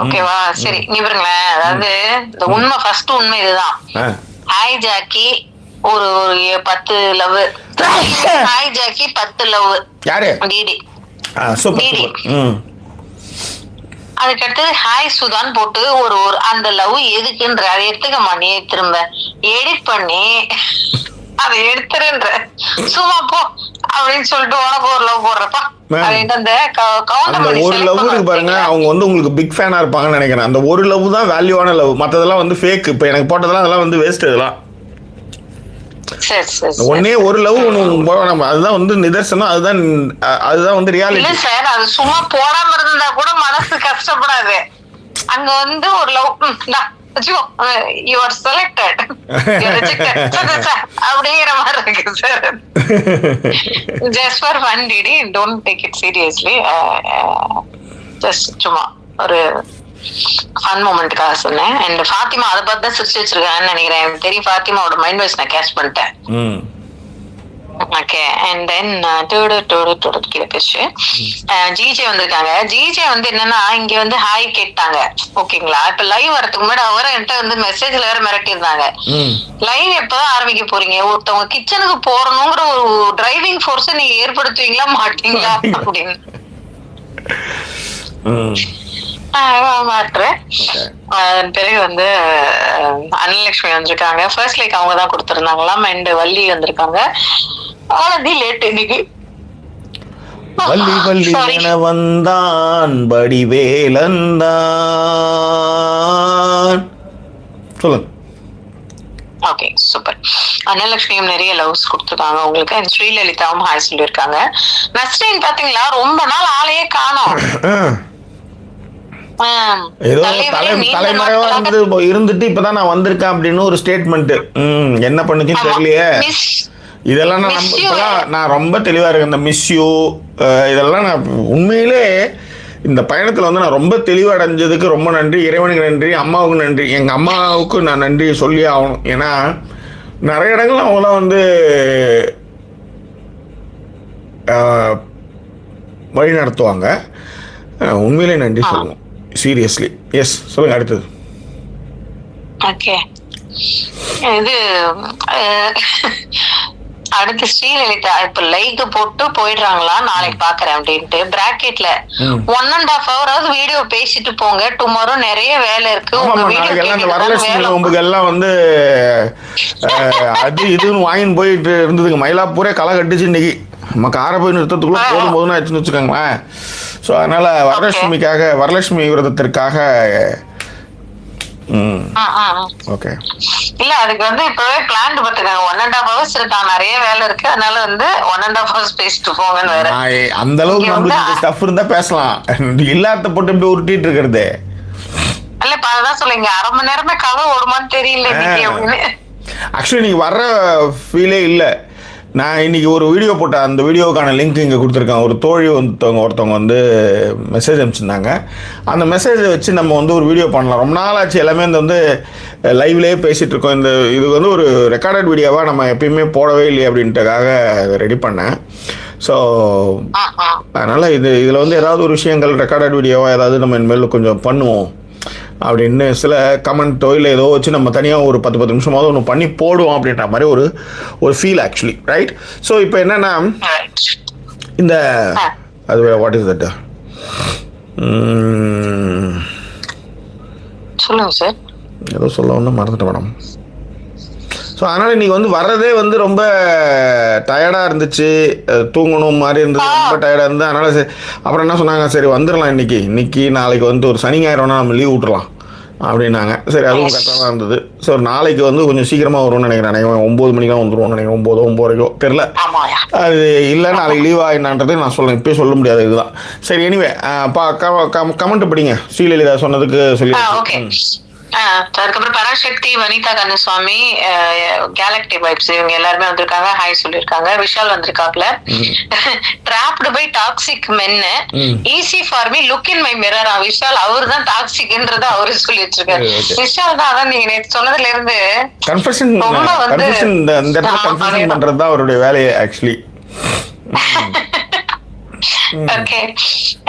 ஓகேவா? சரி நீ பாருங்களேன், அதாவது இந்த உண்மை ஃபர்ஸ்ட் உண்மை இதுதான். ஹாய் ஜாக்கி ஒரு 10 லவ், ஹாய் ஜாக்கி 10 லவ். யாரு? டிடி. டிடி. அதுக்கடுத்து ஹாய் சுதான் போட்டு ஒரு அந்த லவ் எதுக்குன்ற அதை எடுத்துக்கமா, நீ திரும்ப எடிட் பண்ணி அதை எடுத்துருன்ற, சும்மா போ அப்படின்னு சொல்லிட்டு உனக்கு ஒரு லவ் போடுறப்பா. அந்த ஒரு லவ் இருக்கு பாருங்க, அவங்க வந்து உங்களுக்கு பிக் ஃபேனா இருப்பாங்கன்னு நினைக்கிறேன். அந்த ஒரு லவ் தான் வேல்யூவான லவ், மற்றதெல்லாம் வந்து ஃபேக். இப்போ எனக்கு போட்டதெல்லாம் அதெல்லாம் வந்து வேஸ்ட். இதெல்லாம் ஒன்னே ஒரு லவ் நம்ம அதுதான் வந்து நிதர்சனம், அதுதான் வந்து ரியாலிட்டி சார். அது சும்மா போடாம இருந்தா கூட மனசு கஷ்டப்படாது. அங்க வந்து ஒரு love you are selected, you are rejected அப்படிங்கிற மாதிரி இருக்கு sir. just for fun Didi, don't take it seriously, just சும்மா ஒரு ஃபன் மூமெண்ட்காக சொன்னேன். அண்ட் ஃபாத்திமா அதை பார்த்து தான் சிரிச்சு வச்சிருக்கான்னு நினைக்கிறேன். தெரியும், ஃபாத்திமாவோட மைண்ட் வாய்ஸ் நான் கேட்ச் பண்ணிட்டேன். ஓகே, அண்ட் தென் கீழே பேச்சு ஜிஜே வந்திருக்காங்க. ஜிஜே வந்து என்னன்னா இங்க வந்து ஹாய் கேட்டாங்க, ஓகேங்களா? இப்ப லைவ் வரதுக்கு முன்னாடி அவரை என்கிட்ட வந்து மெசேஜ்ல வேற மிரட்டிருந்தாங்க, லைவ் எப்பதான் ஆரம்பிக்க போறீங்க, ஒருத்தவங்க கிச்சனுக்கு போறணுங்கிற ஒரு டிரைவிங் ஃபோர்ஸ் நீங்க ஏற்படுத்துவீங்களா மாட்டீங்களா அப்படின்னு மாட்டுறேன். பிறகு வந்து அனலட்சுமி வந்திருக்காங்க. ஃபர்ஸ்ட் லைக் அவங்க தான் கொடுத்துருந்தாங்களாம். அண்ட் வள்ளி வந்திருக்காங்க. அவ்வளோதான் லேட் இன்னைக்கு. வள்ளி வள்ளி வந்தான் வடிவேலந்தான். சொல்லுங்க. Okay, super. அனலட்சுமியும் நிறைய லவ்ஸ் கொடுத்துருக்காங்க உங்களுக்கு. அண்ட் ஸ்ரீலலிதாவும் ஹாய் சொல்லியிருக்காங்க. நஸ்ரீன் பாத்தீங்களா, ரொம்ப நாள் ஆளையே காணோம். ஏதோ தலைமறைவா இருந்துட்டு இப்பதான் நான் வந்திருக்கேன் அப்படின்னு ஒரு ஸ்டேட்மெண்ட். என்ன பண்ணுச்சுன்னு தெரியலையே. இதெல்லாம் நான் ரொம்ப தெளிவா இருக்கேன். இந்த மிஸ் யூ இதெல்லாம் நான் உண்மையிலே இந்த பயணத்துல வந்து நான் ரொம்ப தெளிவடைஞ்சதுக்கு ரொம்ப நன்றி. இறைவனுக்கு நன்றி, அம்மாவுக்கு நன்றி. எங்க அம்மாவுக்கு நான் நன்றி சொல்லி ஆகணும். ஏன்னா நிறைய இடங்கள் அவங்களாம் வந்து வழி நடத்துவாங்க. உண்மையிலே நன்றி சொல்லணும், சீரியஸ்லி. எஸ், சொல்லுங்க அடுத்தது. ஓகே, இது அடுத்து ஸ்ரீலலிதா இப்ப லைக் போட்டு போயிடுறாங்களா, நாளைக்கு பாக்குறேன் அப்படின்ட்டு பிராக்கெட்ல 1.5 hour வீடியோ பேசிட்டு போங்க, டுமாரோ நிறைய வேலை இருக்கு. உங்க வீடியோ வரலட்சுமி நோம்புக்கு எல்லாம் வந்து அது இதுன்னு வாங்கின்னு போயிட்டு இருந்ததுங்க. மயிலாப்பூரே களை கட்டுச்சு இன்னைக்கு. நம்ம காரை போய் நிறுத்தத்துக்குள்ள போதும் போதுன்னு ஆச்சுன்னு வச்சுக்கோங்களேன். ஸோ அதனால வரலட்சுமி விரதத்திற்காக ஓகே இல்ல அதுக்கு வந்து இப்பவே பிளான் பார்த்துக்காங்க. 1.5 hours இருக்காங்க, நிறைய வேலை இருக்கு, அதனால வந்து 1.5 hours பேசிட்டு போங்கன்னு வேற. அந்த அளவுக்கு நம்மளுக்கு ஸ்டஃப் இருந்தா பேசலாம், இல்லாத போட்டு இப்படி உருட்டிட்டு இருக்கிறது இல்ல. அதான் சொல்லுங்க, 1/2 மணி நேரமே கதை ஓடுமான்னு தெரியல அப்படின்னு. ஆக்சுவலி நீங்க வர்ற ஃபீலே இல்லை. நான் இன்னைக்கு ஒரு வீடியோ போட்டேன், அந்த வீடியோவுக்கான லிங்க் இங்கே கொடுத்துருக்கேன். ஒரு தோழி ஒருத்தவங்க வந்து மெசேஜ் அனுப்பிச்சிருந்தாங்க. அந்த மெசேஜை வச்சு நம்ம வந்து ஒரு வீடியோ பண்ணலாம். ரொம்ப நாள் ஆச்சு, எல்லாமே இந்த வந்து லைவ்லேயே பேசிகிட்டு இருக்கோம். இது வந்து ஒரு ரெக்கார்டட் வீடியோவாக நம்ம எப்பயுமே போடவே இல்லையே அப்படின்ட்டுக்காக ரெடி பண்ணேன். ஸோ அதனால் இதில் வந்து ஏதாவது ஒரு விஷயங்கள் ரெக்கார்டட் வீடியோவாக ஏதாவது நம்ம இனிமேல் கொஞ்சம் பண்ணுவோம் அப்படின்னு சில கமெண்ட்டோ இல்லை ஏதோ வச்சு நம்ம தனியாக ஒரு 10 நிமிஷமாவது ஒன்று பண்ணி போடுவோம் அப்படின்ற மாதிரி ஒரு ஃபீல் ஆக்சுவலி, ரைட்? ஸோ இப்போ என்னென்னா இந்த அது வாட் இஸ் தட் சொல்லுங்க சார், ஏதோ சொல்ல ஒன்று மறந்துட்டேன் மேடம். ஸோ அதனால் இன்றைக்கி வந்து வர்றதே வந்து ரொம்ப டயர்டாக இருந்துச்சு, தூங்கணும் மாதிரி இருந்தது, ரொம்ப டயர்டாக இருந்தது. அதனால் சரி, அப்புறம் என்ன சொன்னாங்க, சரி வந்துடலாம் இன்னைக்கு நாளைக்கு வந்து ஒரு சனி ஞாயிறுனா நம்ம லீவ் விட்டுறலாம் அப்படின்னாங்க. சரி, அதுவும் கரெக்டாக தான் இருந்தது. ஸோ நாளைக்கு வந்து கொஞ்சம் சீக்கிரமாக வரும்னு நினைக்கிறேன். 9 மணிக்கெலாம் வந்துடுவோம்னு நினைக்கிறேன், 9 தெரில. அது இல்லை நாளைக்கு லீவ் ஆகினான்றது நான் சொல்லுவேன், இப்போயே சொல்ல முடியாது, இதுதான். சரி, எனிவே கமெண்ட் படிங்க. ஸ்ரீலலிதா சொன்னதுக்கு சொல்லி அதுக்கப்புறம் பராசக்தி, வனிதா கண்ணசுவாமி, கேலக்டி வைப்ஸ் இவங்க எல்லாருமே வந்திருக்காங்க, ஹாய் சொல்லிருக்காங்க. விஷால் வந்திருக்காப்ல. Trapped by toxic men, easy for me look in my mirror. Vishal அவர் தான் டாக்ஸிக்ன்றத அவரு சொல்லி வச்சிருக்காரு. விஷால் தான், அதான் நீங்க நேற்று சொன்னதுல இருந்து கன்ஃபெஷன் பண்றதுதான் அவருடைய வேலையை ஆக்சுவலி. ஓகே.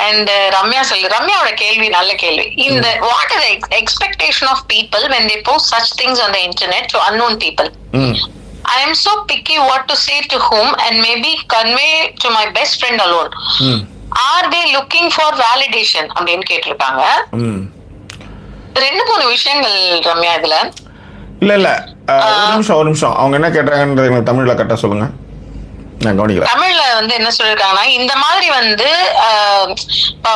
அண்ட் ரம்யாவோட கேள்வி நல்ல கேள்வி. இந்த what is the expectation of people when they post such things on the internet to unknown people? I am so picky what to say to whom and maybe convey to my best friend alone. Are they looking for validation அப்படின்னு கேட்டிருக்காங்க. 2-3 விஷயங்கள் ரம்யா இதுல. இல்ல ஒரு நிமிஷம் அவங்க என்ன கேட்டாங்கன்றது எனக்கு தமிழ்ல கரெக்டா சொல்லுங்க, நான் கவனிக்கிறேன். தமிழ்ல வந்து என்ன சொல்லிருக்காங்கன்னா, இந்த மாதிரி வந்து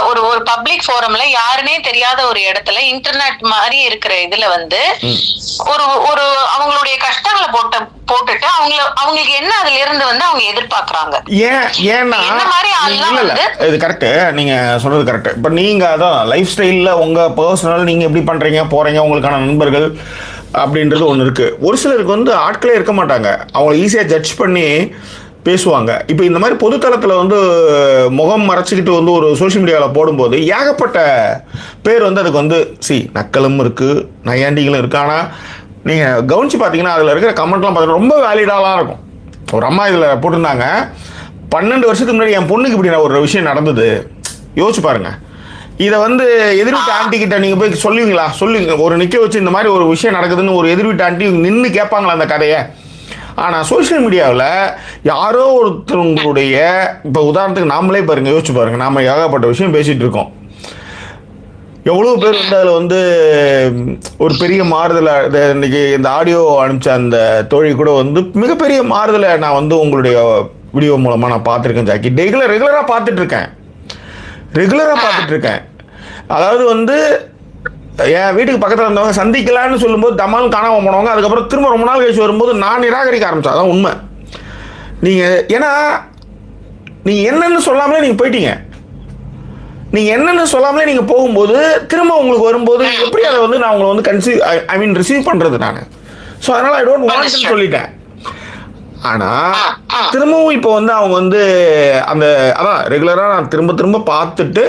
ஒரு பப்ளிக் ஃபோரம்ல யாருன்னே தெரியாத ஒரு இடத்துல இன்டர்நெட் மாதிரி இருக்கிற இதுல வந்து ஒரு அவங்களுடைய கஷ்டங்களை போட்டுட்டு அவங்களுக்கு என்ன அதுல இருந்து வந்து அவங்க எதிர்பார்க்கறாங்க. ஏன்னா இந்த மாதிரி இது கரெக்ட், நீங்க சொல்றது கரெக்ட். இப்ப நீங்க அதான் லைஃப் ஸ்டைல்ல உங்க பர்சனல் நீங்க எப்படி பண்றீங்க போறீங்க, உங்களுக்கான நண்பர்கள் அப்படின்றது ஒன்று இருக்கு. ஒரு சிலருக்கு வந்து ஆட்களே இருக்க மாட்டாங்க, அவங்க ஈஸியா ஜட்ஜ் பண்ணி பேசுவாங்க. இப்போ இந்த மாதிரி பொதுத்தளத்தில் வந்து முகம் மறைச்சிக்கிட்டு வந்து ஒரு சோஷியல் மீடியாவில் போடும்போது ஏகப்பட்ட பேர் வந்து அதுக்கு வந்து நக்கலும் இருக்குது, நையாண்டிகளும் இருக்குது. ஆனால் நீங்கள் கவனித்து பார்த்தீங்கன்னா அதில் இருக்கிற கமெண்ட்லாம் பார்த்தீங்கன்னா ரொம்ப வேலிடாலாம் இருக்கும். ஒரு அம்மா இதில் போட்டிருந்தாங்க, 12 வருஷத்துக்கு முன்னாடி என் பொண்ணுக்கு இப்படி ஒரு விஷயம் நடந்தது, யோசிச்சு பாருங்கள். இதை வந்து எதிர்விட்டு ஆண்டிக்கிட்ட நீங்கள் போய் சொல்லுவீங்களா? சொல்லுங்க, ஒரு நிற்க வச்சு இந்த மாதிரி ஒரு விஷயம் நடக்குதுன்னு ஒரு எதிர்விட்டு ஆண்டி நின்று கேட்பாங்களா அந்த கதையை? ஆனால் சோஷியல் மீடியாவில் யாரோ ஒருத்தவங்களுடைய, இப்போ உதாரணத்துக்கு நாமளே பாருங்கள், யோசிச்சு பாருங்கள், நாம் ஏகப்பட்ட விஷயம் பேசிகிட்டு இருக்கோம். எவ்வளோ பேர் வந்து அதில் வந்து ஒரு பெரிய மாறுதலை, இன்றைக்கி இந்த ஆடியோ அனுப்பிச்ச அந்த தோழி கூட வந்து மிகப்பெரிய மாறுதலை நான் வந்து உங்களுடைய வீடியோ மூலமாக நான் பார்த்துருக்கேன் ஜாக்கி. ரெகுலராக பார்த்துட்ருக்கேன். அதாவது வந்து என் வீட்டுக்கு பக்கத்தில் இருந்தவங்க சந்திக்கலான்னு சொல்லும்போது தமால் காணாமல் போனவங்க அதுக்கப்புறம் திரும்ப ரொம்ப நாள் கழிச்சு வரும்போது நான் நிராகரிக்க ஆரம்பித்தேன். அதான் உண்மை. ஏன்னா நீங்கள் என்னென்னு சொல்லாமலே நீங்கள் போயிட்டீங்க. நீங்கள் என்னென்னு சொல்லாமலே நீங்கள் போகும்போது திரும்ப உங்களுக்கு வரும்போது எப்படி அதை வந்து நான் உங்களை வந்து ரிசீவ் பண்ணுறது நான். ஸோ அதனால் ஐ டோன்ட் வாண்ட்னு சொல்லிட்டேன். ஆனால் திரும்பவும் இப்போ வந்து அவங்க வந்து அதான் ரெகுலராக நான் திரும்ப பார்த்துட்டு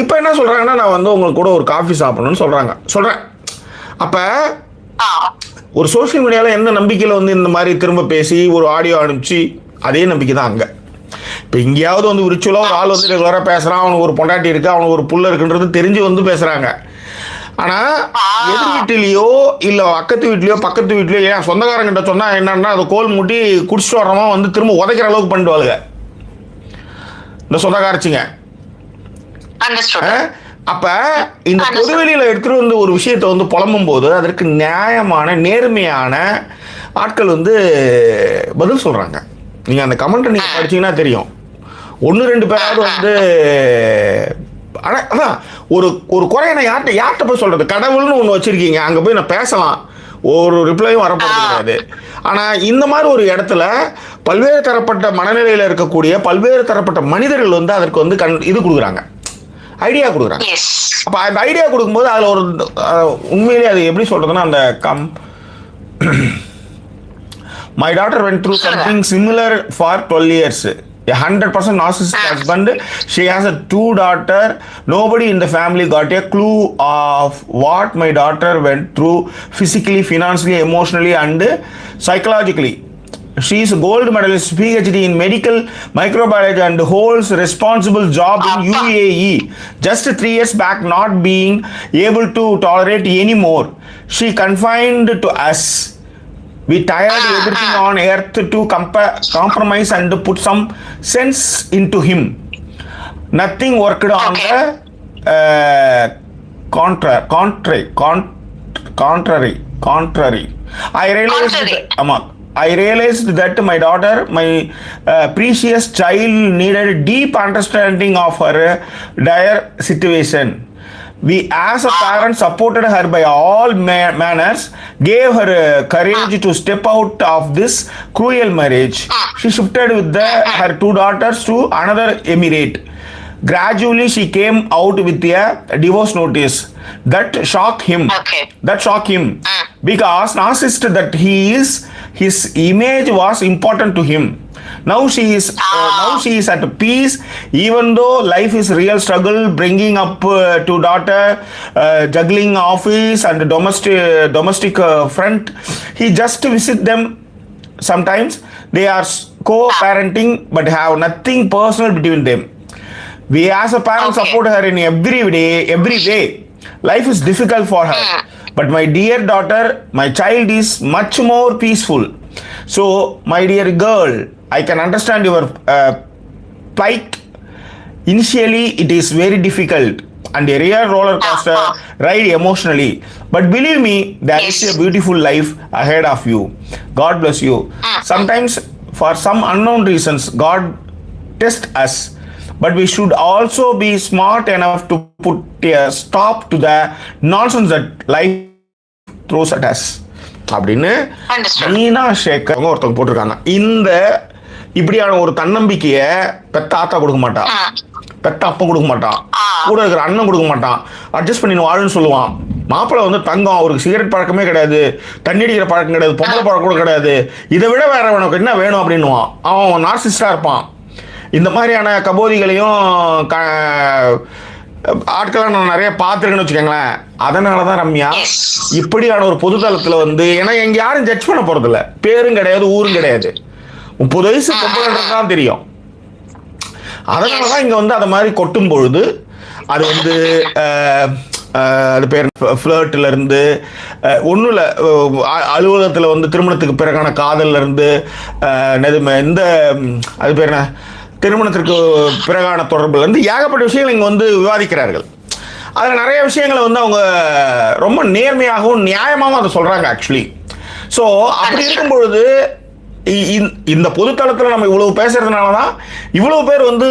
இப்போ என்ன சொல்கிறாங்கன்னா, நான் வந்து உங்களுக்கு கூட ஒரு காஃபி சாப்பிடணும்னு சொல்கிறேன். அப்போ ஒரு சோஷியல் மீடியாவில் எந்த நம்பிக்கையில் வந்து இந்த மாதிரி திரும்ப பேசி ஒரு ஆடியோ அனுப்பிச்சு அதே நம்பிக்கை தான் அங்கே. இப்போ எங்கேயாவது வந்து விரிச்சுவலாக ஒரு ஆள் வந்து ரெகுலராக பேசுகிறான், அவனுக்கு ஒரு பொண்டாட்டி இருக்குது, அவனுக்கு ஒரு புள்ள இருக்குன்றது தெரிஞ்சு வந்து பேசுகிறாங்க. ஆனா எதிர் வீட்டிலேயோ இல்ல பக்கத்து வீட்லயோ ஏன் சொந்தக்காரங்கிட்ட சொன்னா என்னன்னா அதை கோல் மூட்டி குடிச்சிட்டு வரமா வந்து திரும்ப உதைக்கிற அளவுக்கு பண்ணிடுவாளுங்க இந்த சொந்தக்காரச்சிங்க. அப்ப இந்த பொதுவெளியில எடுத்துட்டு வந்து ஒரு விஷயத்தை வந்து புலம்பும் போது அதற்கு நியாயமான நேர்மையான ஆட்கள் வந்து பதில் சொல்றாங்க. நீங்க அந்த கமெண்ட் நீங்க படிச்சீங்கன்னா தெரியும். 1-2 பேராவது வந்து அதான் ஒரு ஒரு குறைய யார்கிட்ட போய் சொல்றது? கடவுள்னு ஒண்ணு வச்சிருக்கீங்க, அங்க போய் நான் பேசலாம், ஒரு ரிப்ளையும் வரப்போறது கிடையாது. ஆனா இந்த மாதிரி ஒரு இடத்துல பல்வேறு தரப்பட்ட மனநிலையில இருக்கக்கூடிய பல்வேறு தரப்பட்ட மனிதர்கள் வந்து அதற்கு வந்து இது கொடுக்குறாங்க, ஐடியா கொடுக்குறாங்க. அப்ப அந்த ஐடியா கொடுக்கும்போது அதுல ஒரு உண்மையிலேயே அது எப்படி சொல்றதுன்னா அந்த my daughter went through something similar for 12 years. A 100% narcissistic husband. She has a 2 daughter. Nobody in the family got a clue of what my daughter went through physically, financially, emotionally and psychologically. She is a gold medalist, PhD in medical microbiology and holds responsible job in UAE. Just 3 years back, not being able to tolerate anymore, she confined to us. We tired everything on earth to compromise and put some sense into him. Nothing worked on the contrary. I realized that my daughter, my precious child, needed deep understanding of her dire situation. We as a parent supported her by all manners, gave her courage to step out of this cruel marriage. She shifted with her 2 daughters to another emirate. Gradually she came out with a divorce notice. That shocked him. Because narcissist that he is, his image was important to him. Now she is at peace, even though life is real struggle, bringing up 2 daughter, juggling office and domestic front. He just visit them sometimes. They are co-parenting but have nothing personal between them. We as a parent support her in every way. Life is difficult for her, but my dear daughter, my child is much more peaceful. So my dear girl, I can understand your plight. Initially it is very difficult and a real roller coaster ride emotionally, but believe me, there is a beautiful life ahead of you. God bless you. Sometimes for some unknown reasons God tests us, but we should also be smart enough to put a stop to the nonsense that life throws at us. அப்படின்னு மீனா ஷேக்கர் ஒருத்தவங்க போட்டிருக்காங்க. இந்த இப்படியான ஒரு தன்னம்பிக்கைய பெத்த ஆத்தா கொடுக்க மாட்டான், பெத்த அப்பா கொடுக்க மாட்டான், கூட இருக்கிற அண்ணன் கொடுக்க மாட்டான். அட்ஜஸ்ட் பண்ணி வாழுன்னு சொல்லுவான். மாப்பிள்ளை வந்து தங்கம், அவருக்கு சிகரெட் பழக்கமே கிடையாது, தண்ணி அடிக்கிற பழக்கம் கிடையாது, பொம்பளை பழக்கம் கூட கிடையாது, இதை விட வேற உனக்கு என்ன வேணும் அப்படின்னுவான். அவன் நார்சிஸ்டா இருப்பான். இந்த மாதிரியான கபோதிகளையும் ஆட்களை நான் நிறைய பார்த்துருக்கேன்னு வச்சுக்கோங்களேன். அதனாலதான் ரம்யா இப்படியான ஒரு பொதுதளத்துல வந்து, ஏன்னா எங்க யாரும் ஜட்ஜ் பண்ண போறது இல்லை, பேரும் கிடையாது ஊரும் கிடையாது, 30 வயசு தான் தெரியும். அதனாலதான் இங்க வந்து அதை மாதிரி கொட்டும் பொழுது அது வந்து அது பேர் ஃப்ளர்ட்ல இருந்து ஒன்றும் இல்லை, அலுவலகத்தில் வந்து திருமணத்துக்கு பிறகான காதல்ல இருந்து இந்த அது பேர் என்ன திருமணத்திற்கு பிறகான தொடர்புல இருந்து ஏகப்பட்ட விஷயங்கள் இங்கே வந்து விவாதிக்கிறார்கள். அதில் நிறைய விஷயங்களை வந்து அவங்க ரொம்ப நேர்மையாகவும் நியாயமாகவும் அதை சொல்கிறாங்க ஆக்சுவலி. ஸோ அப்படி இருக்கும் பொழுது இந்த பொதுத்தளத்தில் நம்ம இவ்வளவு பேசுறதுனால தான் இவ்வளோ பேர் வந்து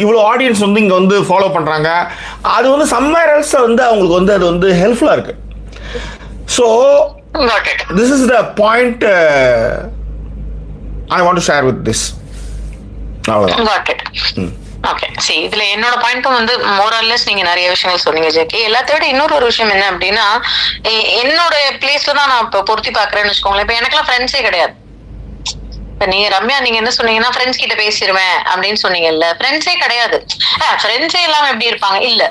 இவ்வளோ ஆடியன்ஸ் வந்து இங்கே வந்து ஃபாலோ பண்ணுறாங்க. அது வந்து சம்வேர் எல்ஸ் வந்து அவங்களுக்கு வந்து அது வந்து ஹெல்ப்ஃபுல்லாக இருக்கு. So this is the point I want to share with this. இதுல என்னோட பாயிண்ட்டும் வந்து மோரல்லஸ் நீங்க நிறைய விஷயங்கள் சொன்னீங்க ஜெகி. எல்லாத்தையும் விட இன்னொரு விஷயம் என்ன அப்படின்னா, என்னோட பிளேஸ்ல தான் நான் இப்ப பொருத்தி பாக்குறேன்னு வச்சுக்கோங்களேன். இப்ப எனக்குலாம் ஃப்ரெண்ட்ஸே கிடையாது. இப்ப நீங்க ரம்யா நீங்க என்ன சொன்னீங்கன்னா ஃப்ரெண்ட்ஸ் கிட்ட பேசிடுவேன் அப்படின்னு சொன்னீங்கல்ல, ஃப்ரெண்ட்ஸே கிடையாது. ஃப்ரெண்ட்ஸே இல்லாம எப்படி இருப்பாங்க? இல்ல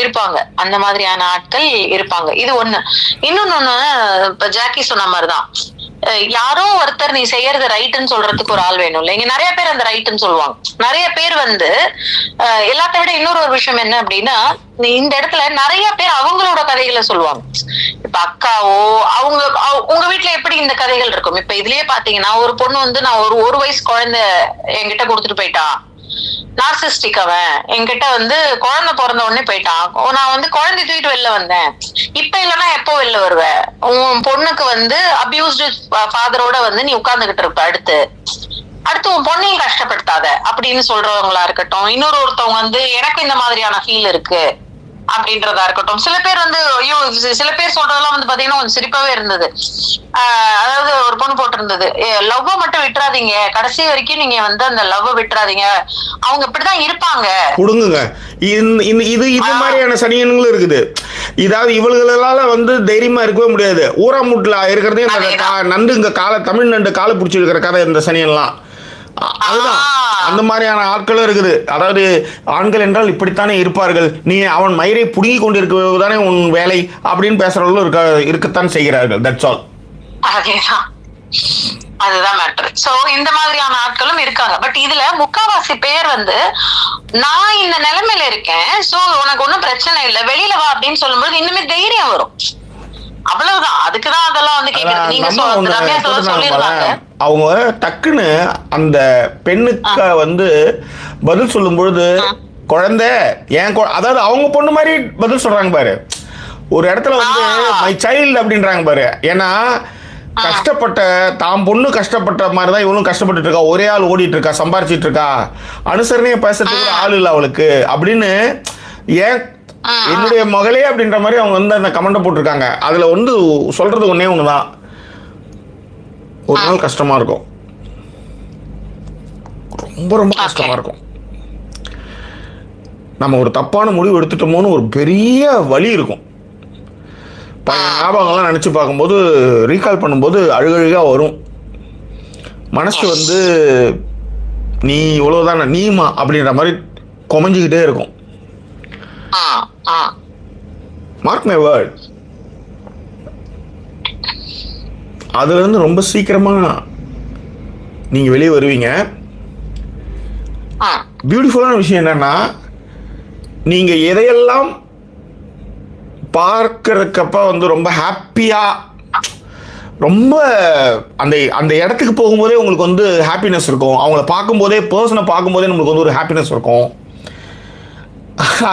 இருப்பாங்க, அந்த மாதிரியான ஆட்கள் இருப்பாங்க. இது ஒண்ணு. இன்னொன்னு இப்ப ஜாக்கி சொன்ன மாதிரிதான், யாரோ ஒருத்தர் நீ செய்யறது ரைட்டுன்னு சொல்றதுக்கு ஒரு ஆள் வேணும் இல்ல. இங்க நிறைய பேர் அந்த ரைட்டுன்னு சொல்லுவாங்க. நிறைய பேர் வந்து எல்லாத்த விட இன்னொரு ஒரு விஷயம் என்ன அப்படின்னா, இந்த இடத்துல நிறைய பேர் அவங்களோட கதைகளை சொல்லுவாங்க. இப்ப அக்காவோ அவங்க உங்க வீட்டுல எப்படி இந்த கதைகள் இருக்கும். இப்ப இதுலயே பாத்தீங்கன்னா ஒரு பொண்ணு வந்து நான் ஒரு வயசு குழந்தை என்கிட்ட கொடுத்துட்டு போயிட்டா, நார்சிஸ்டிக் அவன் என்கிட்ட வந்து குழந்தை பிறந்த உடனே போயிட்டான், நான் வந்து குழந்தை தூக்கிட்டு வெளில வந்தேன், இப்ப இல்லைன்னா எப்போ வெளில வருவ, உன் பொண்ணுக்கு வந்து அபியூஸ்டு ஃபாதரோட வந்து நீ உட்கார்ந்துகிட்டு இருப்ப, அடுத்து உன் பொண்ணையும் கஷ்டப்படுத்தாத அப்படின்னு சொல்றவங்களா இருக்கட்டும். ஒருத்தவங்க வந்து எனக்கு இந்த மாதிரியான ஃபீல் இருக்கு அப்படின்றதா இருக்கட்டும். சில பேர் வந்து ஐயோ சில பேர் சொல்றதெல்லாம் வந்து பாத்தீங்கன்னா கொஞ்சம் சிரிப்பாவே இருந்தது. அதாவது ஒரு பொண்ணு போட்டிருந்தது, லவ்வ மட்டும் விட்டுறாதீங்க, கடைசி வரைக்கும் நீங்க வந்து அந்த லவ்வ விட்டுறாதீங்க, அவங்க இப்படிதான் இருப்பாங்க கொடுங்குங்க. இது மாதிரியான சனியன்களும் இருக்குது. இதாவது இவர்களால வந்து தைரியமா இருக்கவே முடியாது. ஊராமுட்ல இருக்கிறதே நண்டு இங்க தமிழ் நண்டு காலை பிடிச்சிருக்கிற கதை இந்த சனியன்லாம். அதுதான் அந்த மாதிரியான ஆட்களும் இருக்குது. அதாவது ஆண்கள் என்றால் இப்படித்தானே இருப்பார்கள், நீ அவன் மயிரை புடுங்கி கொண்டிருக்கதானே உன் வேலை அப்படின்னு பேசுறவங்களும் இருக்கத்தான் செய்கிறார்கள். That's all. அதுதான் மேட்டர். சோ இந்த மாதிரியான ஆட்களும் இருக்காங்க. பட் இதுல முக்காவாசி பேர் வந்து நான் இந்த நிலைமையில இருக்கேன், சோ உனக்கு ஒன்னும் பிரச்சனை இல்லை, வெளியில வா அப்படின்னு சொல்லும்போது இன்னுமே தைரியம் வரும். அவ்வளவுதான். அதுக்குதான் அதெல்லாம் வந்து கேக்குறது. நீங்க சொல்லிருக்காங்க அவங்க டக்குன்னு அந்த பெண்ணுக்கு வந்து பதில் சொல்லும் பொழுது குழந்தை ஏன், அதாவது அவங்க பொண்ணு மாதிரி பதில் சொல்றாங்க பாரு. ஒரு இடத்துல வந்து மை சைல்டு அப்படின்றாங்க பாரு. ஏன்னா கஷ்டப்பட்ட தாம் பொண்ணு கஷ்டப்பட்ட மாதிரிதான் இவனும் கஷ்டப்பட்டு இருக்கா. ஒரே ஆள் ஓடிட்டு இருக்கா, சம்பாரிச்சிட்டு இருக்கா, அனுசரணையை பேசுறதுக்கு ஆள் இல்லை அவளுக்கு அப்படின்னு. ஏன் என்னுடைய மகளே அப்படின்ற மாதிரி அவங்க வந்து அந்த கமெண்ட் போட்டிருக்காங்க. அதுல வந்து சொல்றது ஒன்னே ஒண்ணுதான், ஒரு நாள் கஷ்டமா இருக்கும், ரொம்ப ரொம்ப கஷ்டமா இருக்கும். நம்ம ஒரு தப்பான முடிவு எடுத்துட்டோமோன்னு ஒரு பெரிய வலி இருக்கும். ஞாபகங்கள்லாம் நினைச்சு பார்க்கும்போது ரீகால் பண்ணும்போது அழுகழுகா வரும். மனசு வந்து நீ இவ்வளவுதான நீமா அப்படின்ற மாதிரி கொமைஞ்சிக்கிட்டே இருக்கும். Mark my word. அதுல இருந்து ரொம்ப சீக்கிரமா நீங்க வெளியே வருவீங்க. பியூட்டிஃபுல்லான விஷயம் என்னன்னா, நீங்க எதையெல்லாம் பார்க்கறதுக்கப்ப வந்து ரொம்ப ஹாப்பியா, ரொம்ப அந்த அந்த இடத்துக்கு போகும்போதே உங்களுக்கு வந்து ஹாப்பினஸ் இருக்கும். அவங்கள பார்க்கும்போதே, பர்சனை பார்க்கும்போதே நம்மளுக்கு வந்து ஒரு ஹாப்பினஸ் இருக்கும்.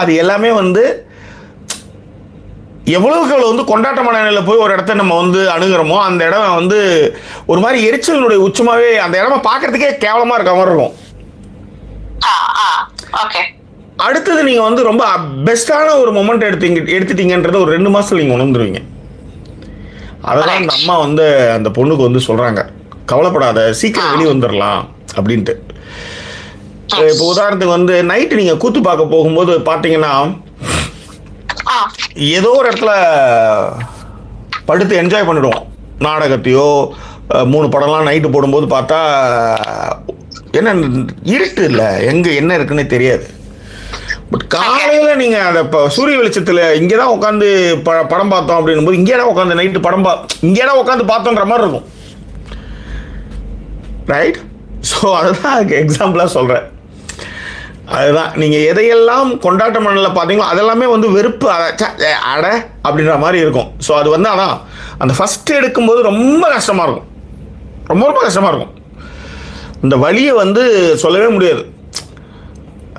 அது எல்லாமே வந்து எவ்வளவுக்கு வந்து கொண்டாட்டமான நிலையில் போய் ஒரு இடத்த நம்ம வந்து அணுகிறோமோ அந்த இடம் வந்து ஒரு மாதிரி எரிச்சலினுடைய உச்சமாவே, அந்த இடமா பார்க்கறதுக்கே கேவலமா இருக்க மாதிரி இருக்கும். அடுத்தது நீங்க வந்து ரொம்ப பெஸ்டான ஒரு மொமெண்ட் எடுத்துட்டீங்கன்றத ஒரு 2 மாசத்துல நீங்க உணர்ந்துருவீங்க. அதெல்லாம் அந்த அம்மா வந்து அந்த பொண்ணுக்கு வந்து சொல்றாங்க, கவலைப்படாத, சீக்கிரம் வெளியே வந்துடலாம் அப்படின்ட்டு. இப்போ உதாரணத்துக்கு வந்து நைட்டு நீங்க கூத்து பார்க்க போகும்போது பாத்தீங்கன்னா, ஏதோ ஒரு இடத்துல படுத்து என்ஜாய் பண்ணிடுவோம். நாடகத்தையோ 3 படம்லாம் நைட்டு போடும்போது பார்த்தா என்ன இருட்டு இல்லை, எங்க என்ன இருக்குன்னு தெரியாது. பட் காலையில நீங்க அந்த சூரிய வெளிச்சத்துல இங்கதான் உட்காந்து படம் பார்த்தோம் அப்படின்னும் போது இங்கேதான் உட்காந்து நைட்டு படம் இங்கேதான் உட்காந்து பார்த்தோன்ற மாதிரி இருக்கும். ரைட்? ஸோ அதுதான் எக்ஸாம்பிளா சொல்றேன். அதுதான் நீங்க எதையெல்லாம் கொண்டாட்ட மண்ணில் பார்த்தீங்களோ அதெல்லாமே வந்து வெறுப்பு அட அப்படின்ற மாதிரி இருக்கும். ஸோ அது வந்து அதான் அந்த ஃபர்ஸ்ட் எடுக்கும்போது ரொம்ப கஷ்டமா இருக்கும், ரொம்ப ரொம்ப கஷ்டமா இருக்கும். இந்த வலியை வந்து சொல்லவே முடியாது.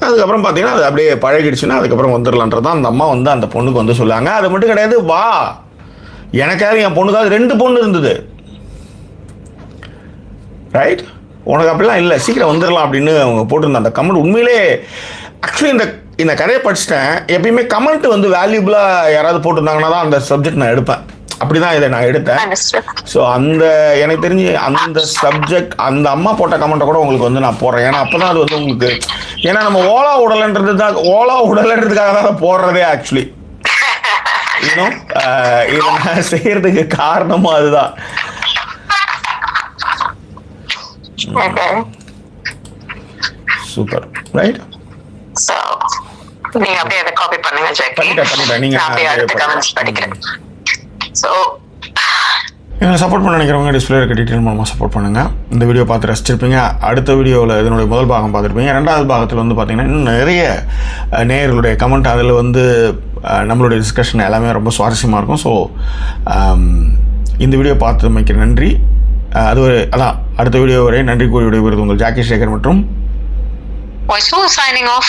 அதுக்கப்புறம் பார்த்தீங்கன்னா அது அப்படியே பழகிடுச்சுன்னா அதுக்கப்புறம் வந்துடலான்றது தான் அந்த அம்மா வந்து அந்த பொண்ணுக்கு வந்து சொல்லாங்க. அது மட்டும் கிடையாது, வா எனக்காவது என் பொண்ணுக்காவது 2 பொண்ணு இருந்தது, ரைட், உனக்கு அப்படிலாம் இல்லை, சீக்கிரம் வந்துடலாம் அப்படின்னு அவங்க போட்டிருந்த அந்த கமெண்ட் உண்மையிலே ஆக்சுவலி இந்த கதையை படிச்சுட்டேன். எப்பயுமே கமெண்ட் வந்து வேல்யூபிளாக யாராவது போட்டிருந்தாங்கன்னா தான் அந்த சப்ஜெக்ட் நான் எடுப்பேன். அப்படி தான் இதை நான் எடுத்தேன். ஸோ அந்த எனக்கு தெரிஞ்சு அந்த சப்ஜெக்ட் அந்த அம்மா போட்ட கமெண்ட்டை கூட உங்களுக்கு வந்து நான் போடுறேன். ஏன்னா அப்போ தான் அது வந்து உங்களுக்கு, ஏன்னா நம்ம ஓலா உடலன்றதுக்காக தான் போடுறதே ஆக்சுவலி. இன்னும் இதை நான் செய்யறதுக்கு காரணமும் அதுதான். Super, right? சோ நீங்க அப்படியே அதை காப்பி பண்ணுங்க ஜாக்கி. பண்ணிட்டேன். நீங்க அப்படியே அடுத்த கமெண்ட்ஸ் படிக்கிறேன். சோ எங்களை சப்போர்ட் பண்ண நினைக்கிறவங்க டிஸ்பிளே இருக்க டீட்டெயில் மூலமாக சப்போர்ட் பண்ணுங்கள். இந்த வீடியோ பார்த்து ரசிச்சிருப்பீங்க. அடுத்த வீடியோவில் இதனுடைய முதல் பாகம் பார்த்துருப்பீங்க. ரெண்டாவது பாகத்தில் வந்து பார்த்திங்கன்னா இன்னும் நிறைய நேயர்களுடைய கமெண்ட், அதில் வந்து நம்மளுடைய டிஸ்கஷன் எல்லாமே ரொம்ப சுவாரஸ்யமாக இருக்கும். ஸோ இந்த வீடியோ பார்த்தமைக்கு நன்றி. அடுத்த வீடியோ வரை நன்றி கூறி விடைபெறுவது உங்கள் ஜாக்கி சேகர் மற்றும் signing off.